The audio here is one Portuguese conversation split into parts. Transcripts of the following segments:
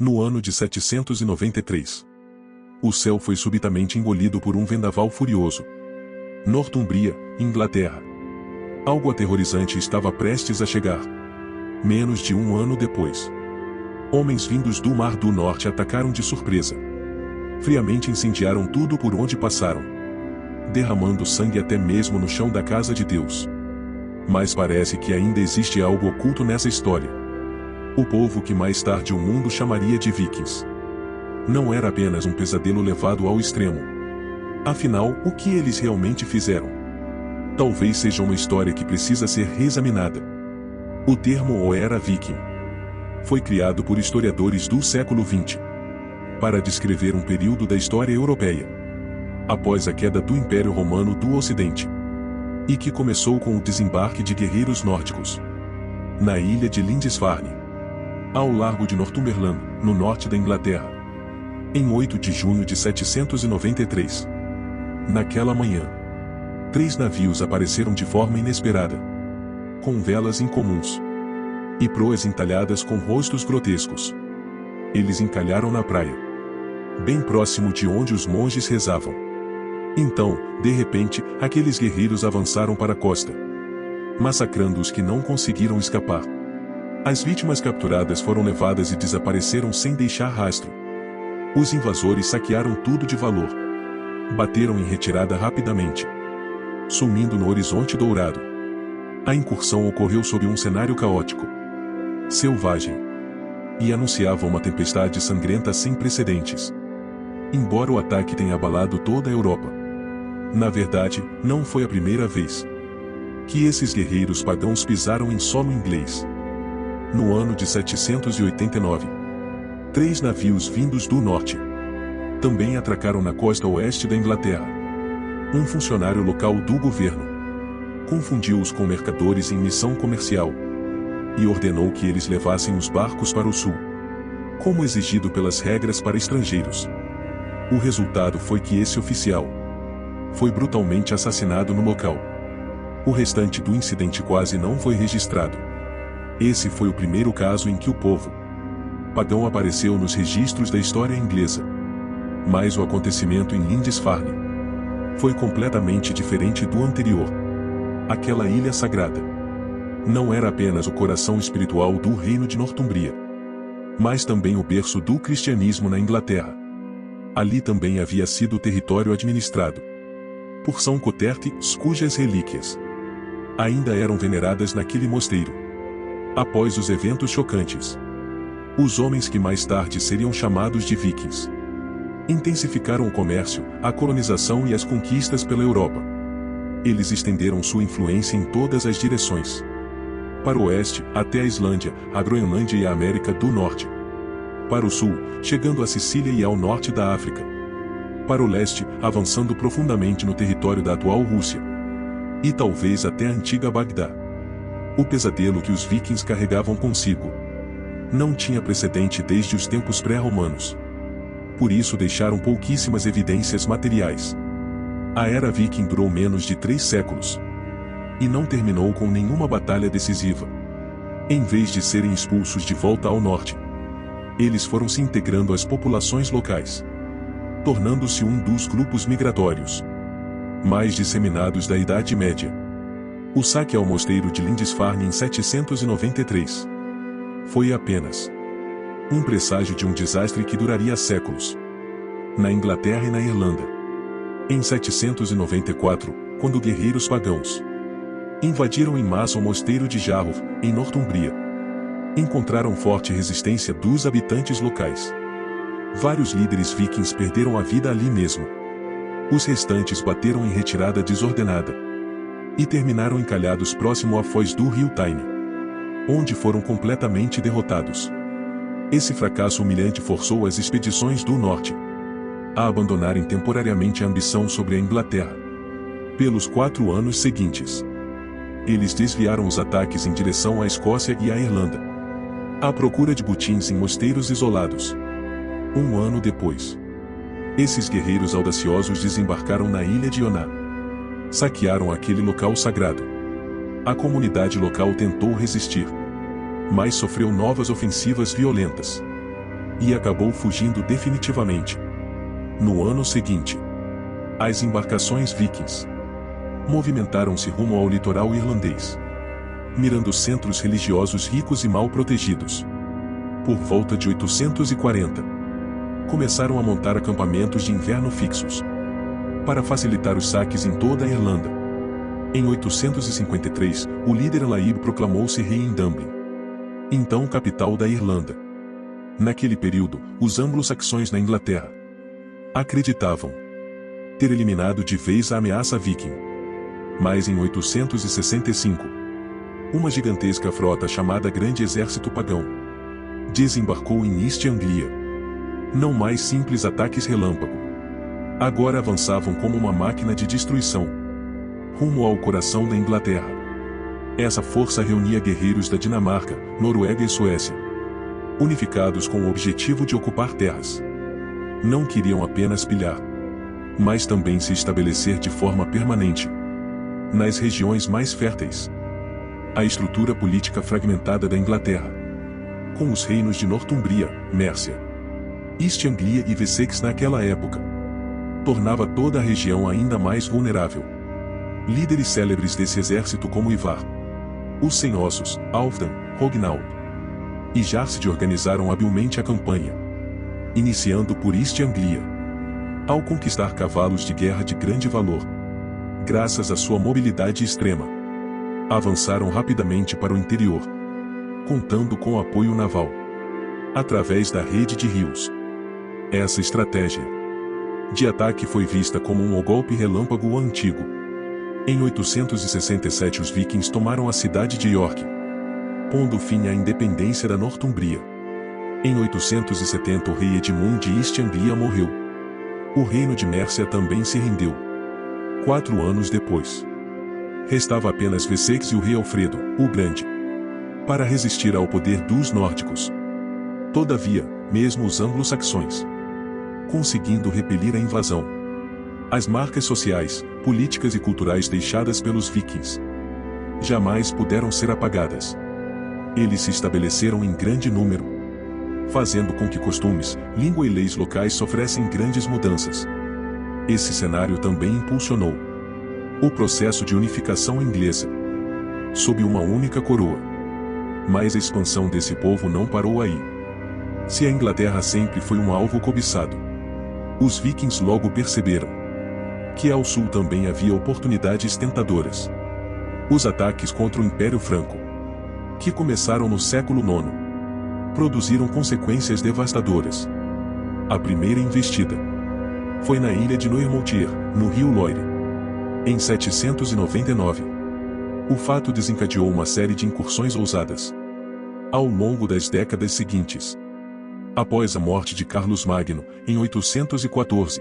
No ano de 793, o céu foi subitamente engolido por um vendaval furioso. Northumbria, Inglaterra. Algo aterrorizante estava prestes a chegar. Menos de um ano depois, homens vindos do Mar do Norte atacaram de surpresa. Friamente incendiaram tudo por onde passaram, derramando sangue até mesmo no chão da casa de Deus. Mas parece que ainda existe algo oculto nessa história. O povo que mais tarde o mundo chamaria de Vikings não era apenas um pesadelo levado ao extremo. Afinal, o que eles realmente fizeram? Talvez seja uma história que precisa ser reexaminada. O termo "O Era Viking" foi criado por historiadores do século XX para descrever um período da história europeia após a queda do Império Romano do Ocidente, e que começou com o desembarque de guerreiros nórdicos na ilha de Lindisfarne, ao largo de Northumberland, no norte da Inglaterra, em 8 de junho de 793. Naquela manhã, 3 navios apareceram de forma inesperada, com velas incomuns e proas entalhadas com rostos grotescos. Eles encalharam na praia, bem próximo de onde os monges rezavam. Então, de repente, aqueles guerreiros avançaram para a costa, massacrando os que não conseguiram escapar. As vítimas capturadas foram levadas e desapareceram sem deixar rastro. Os invasores saquearam tudo de valor. Bateram em retirada rapidamente, sumindo no horizonte dourado. A incursão ocorreu sob um cenário caótico, selvagem, e anunciava uma tempestade sangrenta sem precedentes. Embora o ataque tenha abalado toda a Europa, na verdade, não foi a primeira vez que esses guerreiros pagãos pisaram em solo inglês. No ano de 789, 3 navios vindos do norte também atracaram na costa oeste da Inglaterra. Um funcionário local do governo confundiu-os com mercadores em missão comercial e ordenou que eles levassem os barcos para o sul, como exigido pelas regras para estrangeiros. O resultado foi que esse oficial foi brutalmente assassinado no local. O restante do incidente quase não foi registrado. Esse foi o primeiro caso em que o povo pagão apareceu nos registros da história inglesa. Mas o acontecimento em Lindisfarne foi completamente diferente do anterior. Aquela ilha sagrada não era apenas o coração espiritual do reino de Northumbria, mas também o berço do cristianismo na Inglaterra. Ali também havia sido o território administrado por São Coterte, cujas relíquias ainda eram veneradas naquele mosteiro. Após os eventos chocantes, os homens que mais tarde seriam chamados de Vikings intensificaram o comércio, a colonização e as conquistas pela Europa. Eles estenderam sua influência em todas as direções. Para o oeste, até a Islândia, a Groenlândia e a América do Norte. Para o sul, chegando à Sicília e ao norte da África. Para o leste, avançando profundamente no território da atual Rússia. E talvez até a antiga Bagdá. O pesadelo que os vikings carregavam consigo não tinha precedente desde os tempos pré-romanos. Por isso deixaram pouquíssimas evidências materiais. A era viking durou menos de 3 séculos. E não terminou com nenhuma batalha decisiva. Em vez de serem expulsos de volta ao norte, eles foram se integrando às populações locais, tornando-se um dos grupos migratórios mais disseminados da Idade Média. O saque ao mosteiro de Lindisfarne em 793 foi apenas um presságio de um desastre que duraria séculos. Na Inglaterra e na Irlanda, em 794, quando guerreiros pagãos invadiram em massa o mosteiro de Jarrow, em Northumbria, encontraram forte resistência dos habitantes locais. Vários líderes vikings perderam a vida ali mesmo. Os restantes bateram em retirada desordenada e terminaram encalhados próximo à foz do rio Tyne, onde foram completamente derrotados. Esse fracasso humilhante forçou as expedições do norte a abandonarem temporariamente a ambição sobre a Inglaterra. Pelos 4 anos seguintes, eles desviaram os ataques em direção à Escócia e à Irlanda, à procura de botins em mosteiros isolados. Um ano depois, esses guerreiros audaciosos desembarcaram na ilha de Iona. Saquearam aquele local sagrado. A comunidade local tentou resistir, mas sofreu novas ofensivas violentas. e acabou fugindo definitivamente. No ano seguinte, as embarcações vikings movimentaram-se rumo ao litoral irlandês, mirando centros religiosos ricos e mal protegidos. Por volta de 840, começaram a montar acampamentos de inverno fixos, para facilitar os saques em toda a Irlanda. Em 853, o líder Alaib proclamou-se rei em Dublin, então capital da Irlanda. Naquele período, os anglo-saxões na Inglaterra acreditavam ter eliminado de vez a ameaça viking. Mas em 865, uma gigantesca frota chamada Grande Exército Pagão desembarcou em East Anglia. Não mais simples ataques relâmpago. Agora avançavam como uma máquina de destruição, rumo ao coração da Inglaterra. Essa força reunia guerreiros da Dinamarca, Noruega e Suécia, unificados com o objetivo de ocupar terras. Não queriam apenas pilhar, mas também se estabelecer de forma permanente nas regiões mais férteis. A estrutura política fragmentada da Inglaterra, com os reinos de Northumbria, Mércia, East Anglia e Wessex naquela época, tornava toda a região ainda mais vulnerável. Líderes célebres desse exército como Ivar, os Sem-Ossos, Halfdan, Rognald e Jarsid organizaram habilmente a campanha, iniciando por East Anglia. Ao conquistar cavalos de guerra de grande valor, graças à sua mobilidade extrema, avançaram rapidamente para o interior, contando com apoio naval, através da rede de rios. Essa estratégia de ataque foi vista como um golpe relâmpago antigo. Em 867 os vikings tomaram a cidade de York, pondo fim à independência da Northumbria. Em 870 o rei Edmund de East Anglia morreu. O reino de Mércia também se rendeu. 4 anos depois, restava apenas Wessex e o rei Alfredo, o Grande, para resistir ao poder dos nórdicos. Todavia, mesmo os anglo-saxões, conseguindo repelir a invasão, as marcas sociais, políticas e culturais deixadas pelos vikings jamais puderam ser apagadas. Eles se estabeleceram em grande número, fazendo com que costumes, língua e leis locais sofressem grandes mudanças. Esse cenário também impulsionou o processo de unificação inglesa, sob uma única coroa. Mas a expansão desse povo não parou aí. Se a Inglaterra sempre foi um alvo cobiçado, os vikings logo perceberam que ao sul também havia oportunidades tentadoras. Os ataques contra o Império Franco, que começaram no século IX, produziram consequências devastadoras. A primeira investida foi na ilha de Noirmoutier, no rio Loire, em 799. O fato desencadeou uma série de incursões ousadas ao longo das décadas seguintes. Após a morte de Carlos Magno, em 814,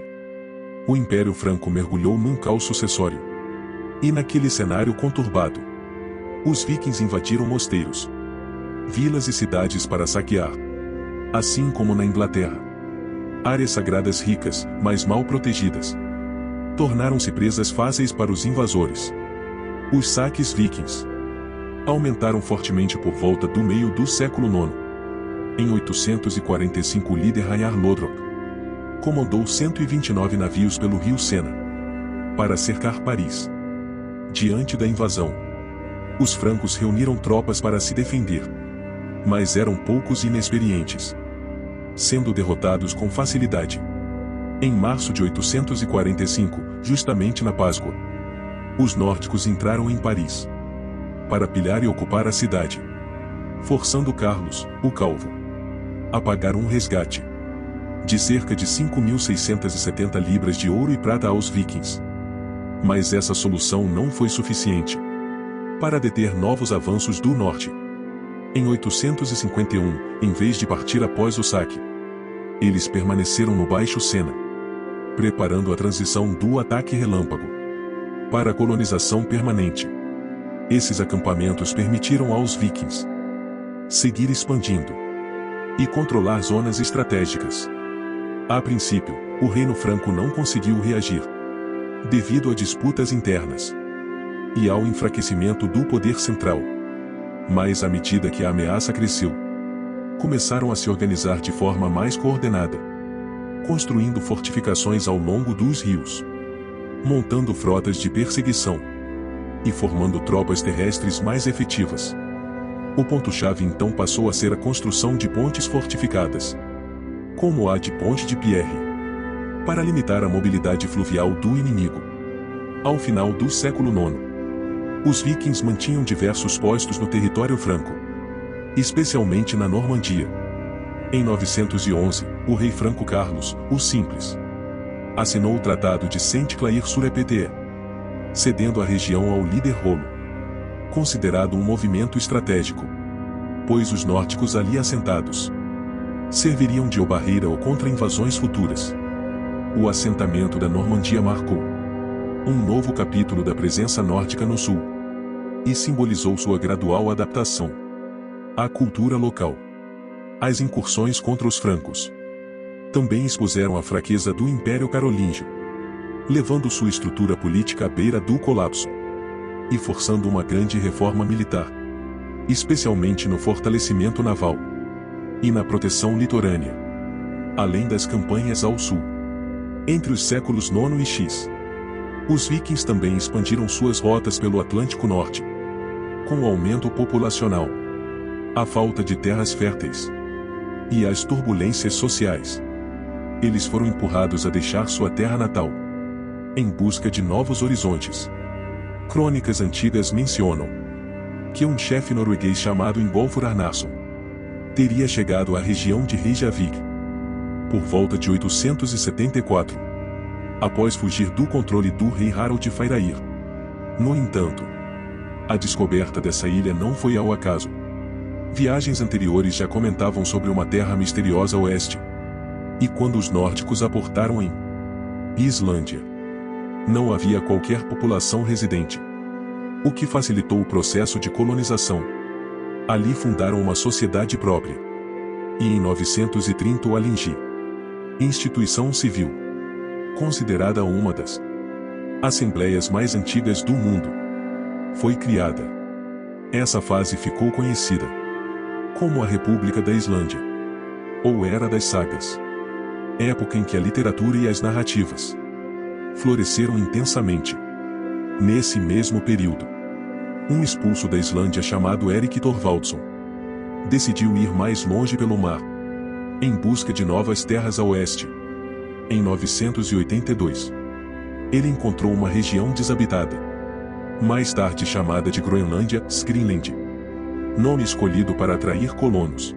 o Império Franco mergulhou num caos sucessório. E naquele cenário conturbado, os vikings invadiram mosteiros, vilas e cidades para saquear. Assim como na Inglaterra, áreas sagradas ricas, mas mal protegidas, tornaram-se presas fáceis para os invasores. Os saques vikings aumentaram fortemente por volta do meio do século IX. Em 845 o líder Ragnar Lodbrok comandou 129 navios pelo rio Sena para cercar Paris. Diante da invasão, os francos reuniram tropas para se defender, mas eram poucos e inexperientes, sendo derrotados com facilidade. Em março de 845, justamente na Páscoa, os nórdicos entraram em Paris para pilhar e ocupar a cidade, forçando Carlos, o Calvo, a pagar um resgate de cerca de 5.670 libras de ouro e prata aos vikings. Mas essa solução não foi suficiente para deter novos avanços do norte. Em 851, em vez de partir após o saque, eles permaneceram no Baixo Sena, preparando a transição do ataque relâmpago para a colonização permanente. Esses acampamentos permitiram aos vikings seguir expandindo e controlar zonas estratégicas. A princípio, o reino franco não conseguiu reagir, devido a disputas internas e ao enfraquecimento do poder central. Mas à medida que a ameaça cresceu, começaram a se organizar de forma mais coordenada, construindo fortificações ao longo dos rios, montando frotas de perseguição e formando tropas terrestres mais efetivas. O ponto-chave então passou a ser a construção de pontes fortificadas, como a de Ponte de Pierre, para limitar a mobilidade fluvial do inimigo. Ao final do século IX, os vikings mantinham diversos postos no território franco, especialmente na Normandia. Em 911, o rei franco Carlos, o Simples, assinou o Tratado de Saint-Clair-sur-Epte, cedendo a região ao líder Rolo, considerado um movimento estratégico, pois os nórdicos ali assentados serviriam de barreira ou contra invasões futuras. O assentamento da Normandia marcou um novo capítulo da presença nórdica no sul e simbolizou sua gradual adaptação à cultura local. As incursões contra os francos também expuseram a fraqueza do Império Carolíngio, levando sua estrutura política à beira do colapso e forçando uma grande reforma militar, especialmente no fortalecimento naval e na proteção litorânea, além das campanhas ao sul. Entre os séculos IX e X, os vikings também expandiram suas rotas pelo Atlântico Norte. Com o aumento populacional, a falta de terras férteis e as turbulências sociais, eles foram empurrados a deixar sua terra natal, em busca de novos horizontes. Crônicas antigas mencionam que um chefe norueguês chamado Ingolfur Arnarsson teria chegado à região de Reykjavik por volta de 874, após fugir do controle do rei Harald Fairair. No entanto, a descoberta dessa ilha não foi ao acaso. Viagens anteriores já comentavam sobre uma terra misteriosa a oeste, e quando os nórdicos aportaram em Islândia, não havia qualquer população residente, o que facilitou o processo de colonização. Ali fundaram uma sociedade própria, e em 930 o Alþingi, instituição civil, considerada uma das assembleias mais antigas do mundo, foi criada. Essa fase ficou conhecida como a República da Islândia, ou Era das Sagas, época em que a literatura e as narrativas floresceram intensamente. Nesse mesmo período, um expulso da Islândia chamado Erik Thorvaldsson decidiu ir mais longe pelo mar, em busca de novas terras a oeste. Em 982, ele encontrou uma região desabitada, mais tarde chamada de Groenlândia, Skrínland, nome escolhido para atrair colonos.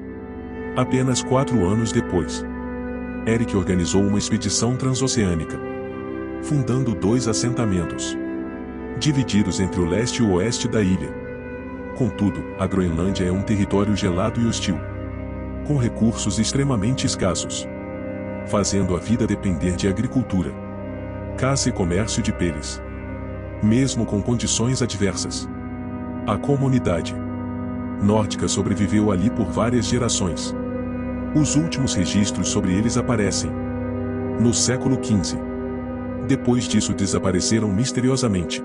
Apenas 4 anos depois, Erik organizou uma expedição transoceânica, fundando 2 assentamentos, divididos entre o leste e o oeste da ilha. Contudo, a Groenlândia é um território gelado e hostil, com recursos extremamente escassos, fazendo a vida depender de agricultura, caça e comércio de peles. Mesmo com condições adversas, a comunidade nórdica sobreviveu ali por várias gerações. Os últimos registros sobre eles aparecem no século XV. Depois disso desapareceram misteriosamente.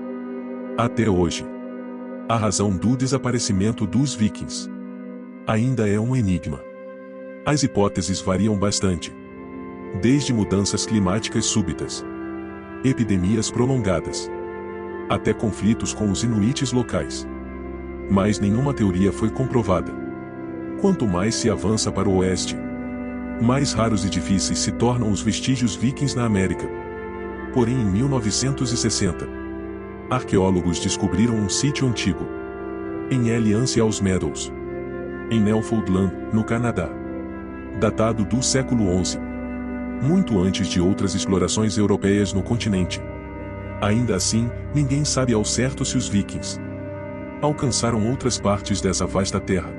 Até hoje, a razão do desaparecimento dos vikings ainda é um enigma. As hipóteses variam bastante, desde mudanças climáticas súbitas, epidemias prolongadas, até conflitos com os inuites locais. Mas nenhuma teoria foi comprovada. Quanto mais se avança para o oeste, mais raros e difíceis se tornam os vestígios vikings na América. Porém, em 1960, arqueólogos descobriram um sítio antigo em Alliance aos Meadows, em Newfoundland, no Canadá, datado do século XI, muito antes de outras explorações europeias no continente. Ainda assim, ninguém sabe ao certo se os vikings alcançaram outras partes dessa vasta terra.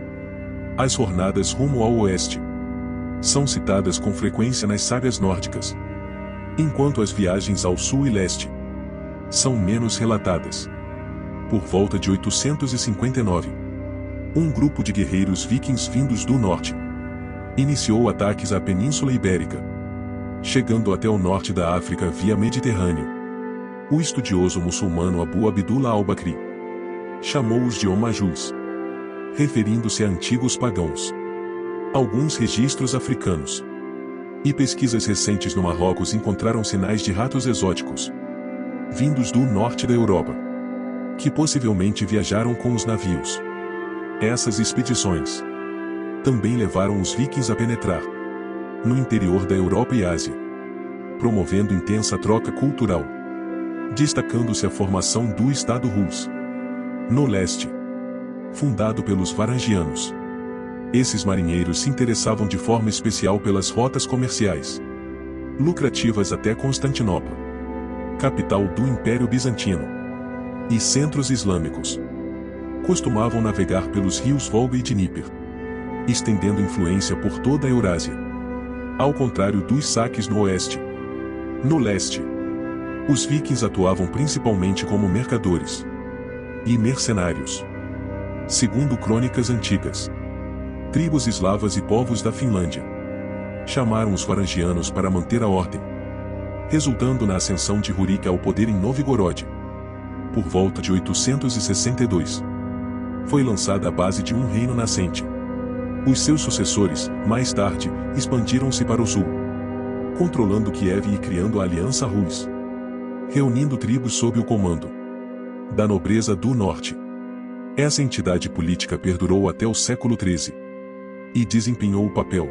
As jornadas rumo ao oeste são citadas com frequência nas sagas nórdicas, enquanto as viagens ao sul e leste são menos relatadas. Por volta de 859, um grupo de guerreiros vikings vindos do norte iniciou ataques à Península Ibérica, chegando até o norte da África via Mediterrâneo. O estudioso muçulmano Abu Abdullah al-Bakri chamou-os de Omajus, referindo-se a antigos pagãos. Alguns registros africanos e pesquisas recentes no Marrocos encontraram sinais de ratos exóticos, vindos do norte da Europa, que possivelmente viajaram com os navios. Essas expedições também levaram os vikings a penetrar no interior da Europa e Ásia, promovendo intensa troca cultural, destacando-se a formação do Estado Rus no leste, fundado pelos varangianos. Esses marinheiros se interessavam de forma especial pelas rotas comerciais lucrativas até Constantinopla, capital do Império Bizantino, e centros islâmicos. Costumavam navegar pelos rios Volga e Dníper, estendendo influência por toda a Eurásia. Ao contrário dos saques no oeste. No leste, os vikings atuavam principalmente como mercadores e mercenários. Segundo crônicas antigas, tribos eslavas e povos da Finlândia chamaram os varangianos para manter a ordem, resultando na ascensão de Rurik ao poder em Novgorod. Por volta de 862, foi lançada a base de um reino nascente. Os seus sucessores, mais tarde, expandiram-se para o sul, controlando Kiev e criando a Aliança Rus, reunindo tribos sob o comando da nobreza do norte. Essa entidade política perdurou até o século XIII e desempenhou o papel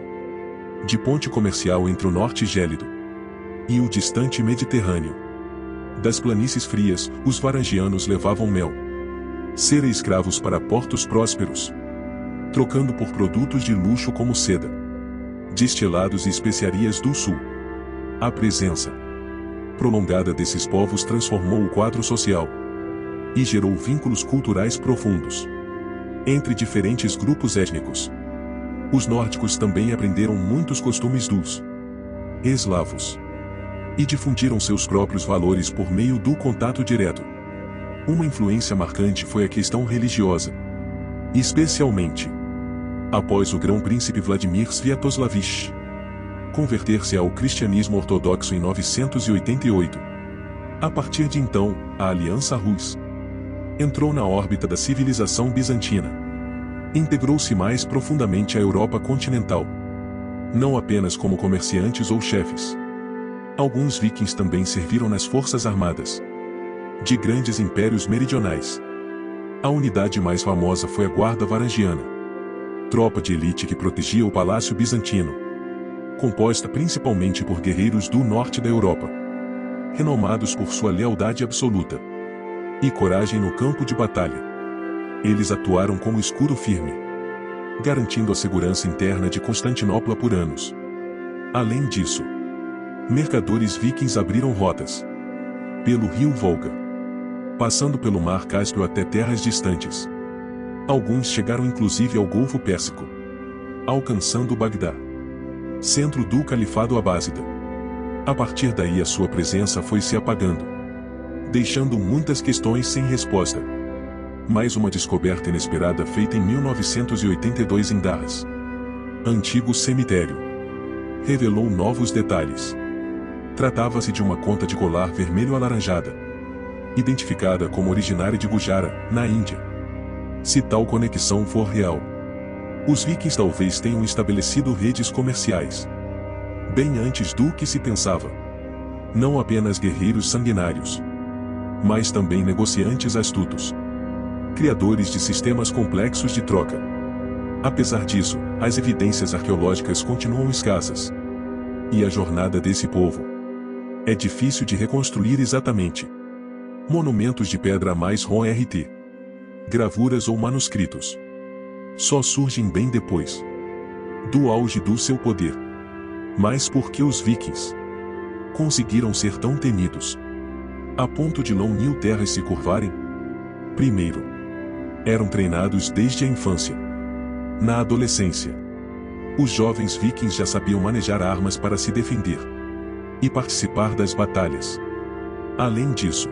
de ponte comercial entre o norte gélido e o distante Mediterrâneo. Das planícies frias, os varangianos levavam mel, cera e escravos para portos prósperos, trocando por produtos de luxo como seda, destilados e especiarias do sul. A presença prolongada desses povos transformou o quadro social e gerou vínculos culturais profundos entre diferentes grupos étnicos. Os nórdicos também aprenderam muitos costumes dos eslavos e difundiram seus próprios valores por meio do contato direto. Uma influência marcante foi a questão religiosa, especialmente após o grão-príncipe Vladimir Sviatoslavich converter-se ao cristianismo ortodoxo em 988. A partir de então, a Aliança Rus entrou na órbita da civilização bizantina. Integrou-se mais profundamente à Europa continental, não apenas como comerciantes ou chefes. Alguns vikings também serviram nas forças armadas de grandes impérios meridionais. A unidade mais famosa foi a Guarda Varangiana, tropa de elite que protegia o palácio bizantino, composta principalmente por guerreiros do norte da Europa, renomados por sua lealdade absoluta e coragem no campo de batalha. Eles atuaram como escudo firme, garantindo a segurança interna de Constantinopla por anos. Além disso, mercadores vikings abriram rotas pelo rio Volga, passando pelo mar Cáspio até terras distantes. Alguns chegaram inclusive ao Golfo Pérsico, alcançando Bagdá, centro do Califado Abássida. A partir daí a sua presença foi se apagando, deixando muitas questões sem resposta. Mais uma descoberta inesperada feita em 1982 em Daras, antigo cemitério, revelou novos detalhes. Tratava-se de uma conta de colar vermelho alaranjada, identificada como originária de Gujara, na Índia. Se tal conexão for real, os vikings talvez tenham estabelecido redes comerciais bem antes do que se pensava. Não apenas guerreiros sanguinários, mas também negociantes astutos, criadores de sistemas complexos de troca. Apesar disso, as evidências arqueológicas continuam escassas, e a jornada desse povo é difícil de reconstruir exatamente. Monumentos de pedra mais RT, gravuras ou manuscritos só surgem bem depois do auge do seu poder. Mas por que os vikings conseguiram ser tão temidos a ponto de Long terras se curvarem? Primeiro, eram treinados desde a infância. Na adolescência, os jovens vikings já sabiam manejar armas para se defender e participar das batalhas. Além disso,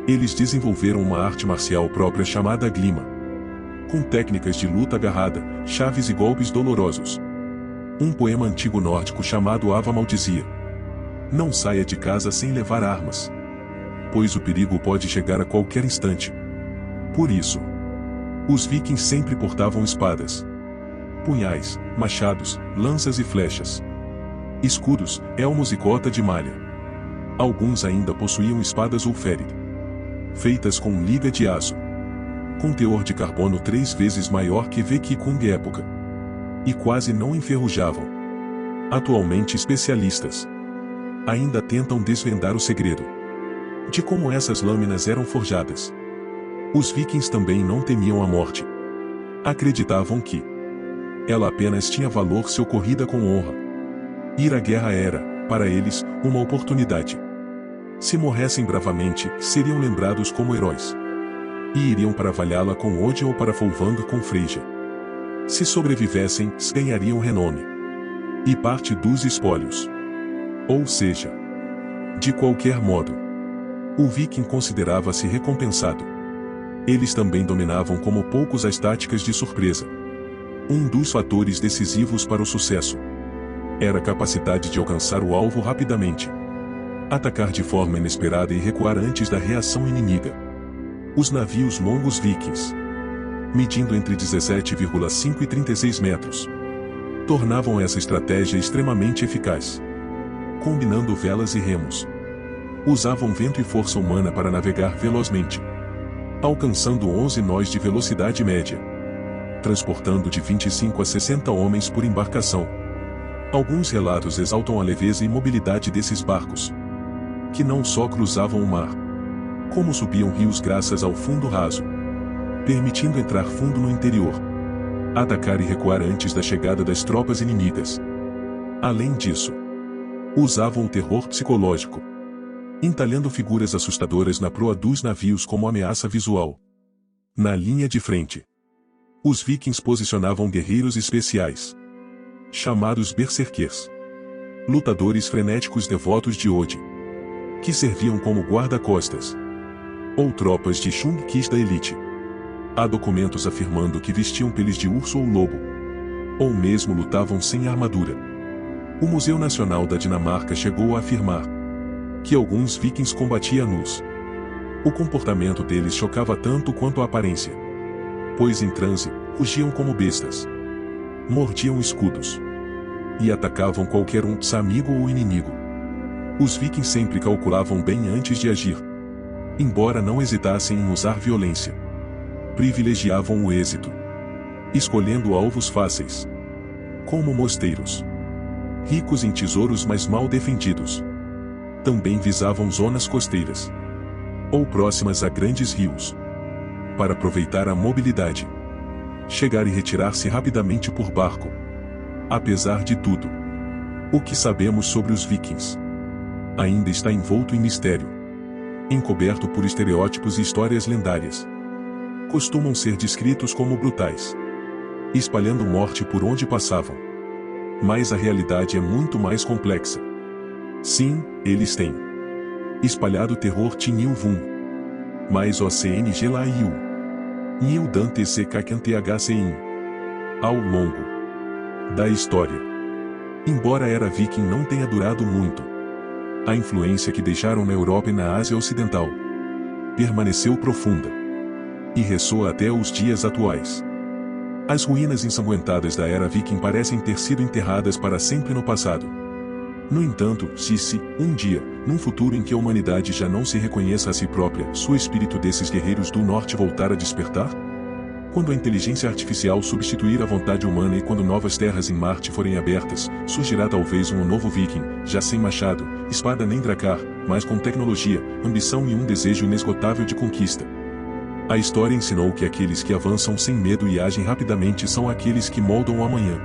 eles desenvolveram uma arte marcial própria chamada Glima, com técnicas de luta agarrada, chaves e golpes dolorosos. Um poema antigo nórdico chamado Ava maldizia: não saia de casa sem levar armas, pois o perigo pode chegar a qualquer instante. Por isso, os vikings sempre portavam espadas, punhais, machados, lanças e flechas. Escudos, elmos e cota de malha. Alguns ainda possuíam espadas Ulferi, feitas com liga de aço, com teor de carbono 3 vezes maior que Vekikung época, e quase não enferrujavam. Atualmente especialistas ainda tentam desvendar o segredo de como essas lâminas eram forjadas. Os vikings também não temiam a morte. Acreditavam que ela apenas tinha valor se ocorrida com honra. Ir à guerra era, para eles, uma oportunidade. Se morressem bravamente, seriam lembrados como heróis. E iriam para Valhalla com Odin ou para Folvang com Freyja. Se sobrevivessem, ganhariam renome e parte dos espólios. Ou seja, de qualquer modo, o viking considerava-se recompensado. Eles também dominavam como poucos as táticas de surpresa. Um dos fatores decisivos para o sucesso era a capacidade de alcançar o alvo rapidamente, atacar de forma inesperada e recuar antes da reação inimiga. Os navios longos vikings, medindo entre 17,5 e 36 metros, tornavam essa estratégia extremamente eficaz. Combinando velas e remos, usavam vento e força humana para navegar velozmente, alcançando 11 nós de velocidade média, transportando de 25 a 60 homens por embarcação. Alguns relatos exaltam a leveza e mobilidade desses barcos, que não só cruzavam o mar, como subiam rios graças ao fundo raso, permitindo entrar fundo no interior, atacar e recuar antes da chegada das tropas inimigas. Além disso, usavam o terror psicológico, entalhando figuras assustadoras na proa dos navios como ameaça visual. Na linha de frente, os vikings posicionavam guerreiros especiais, chamados berserkers, lutadores frenéticos devotos de Odin, que serviam como guarda-costas, ou tropas de Chungkis da elite. Há documentos afirmando que vestiam peles de urso ou lobo, ou mesmo lutavam sem armadura. O Museu Nacional da Dinamarca chegou a afirmar que alguns vikings combatiam nus. O comportamento deles chocava tanto quanto a aparência, pois em transe, rugiam como bestas, mordiam escudos e atacavam qualquer um, amigo ou inimigo. Os vikings sempre calculavam bem antes de agir. Embora não hesitassem em usar violência, privilegiavam o êxito, escolhendo alvos fáceis, como mosteiros, ricos em tesouros mas mal defendidos. Também visavam zonas costeiras, ou próximas a grandes rios, para aproveitar a mobilidade, chegar e retirar-se rapidamente por barco. Apesar de tudo, o que sabemos sobre os vikings ainda está envolto em mistério, encoberto por estereótipos e histórias lendárias. Costumam ser descritos como brutais, espalhando morte por onde passavam. Mas a realidade é muito mais complexa. Sim, eles têm espalhado terror Tinilvum, mas OCNG Laiu, Nildan TCKTHCIN, ao longo da história. Embora a era viking não tenha durado muito, a influência que deixaram na Europa e na Ásia Ocidental permaneceu profunda e ressoa até os dias atuais. As ruínas ensanguentadas da era viking parecem ter sido enterradas para sempre no passado. No entanto, se um dia, num futuro em que a humanidade já não se reconheça a si própria, o espírito desses guerreiros do norte voltar a despertar? Quando a inteligência artificial substituir a vontade humana e quando novas terras em Marte forem abertas, surgirá talvez um novo viking, já sem machado, espada nem dracar, mas com tecnologia, ambição e um desejo inesgotável de conquista. A história ensinou que aqueles que avançam sem medo e agem rapidamente são aqueles que moldam o amanhã.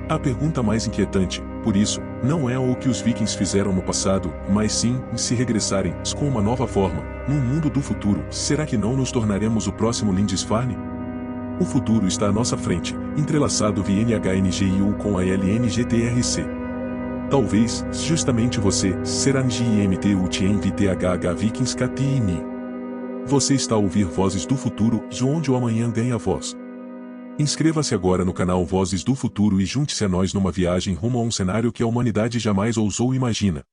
A pergunta mais inquietante, por isso, não é o que os vikings fizeram no passado, mas sim, se regressarem, com uma nova forma, num mundo do futuro, será que não nos tornaremos o próximo Lindisfarne? O futuro está à nossa frente, entrelaçado via NHNGIU com a LNGTRC. Talvez, justamente você, será NGIMT UTM VTHH Vikings KTINI. Você está a ouvir Vozes do Futuro, onde o amanhã ganha voz. Inscreva-se agora no canal Vozes do Futuro e junte-se a nós numa viagem rumo a um cenário que a humanidade jamais ousou imaginar.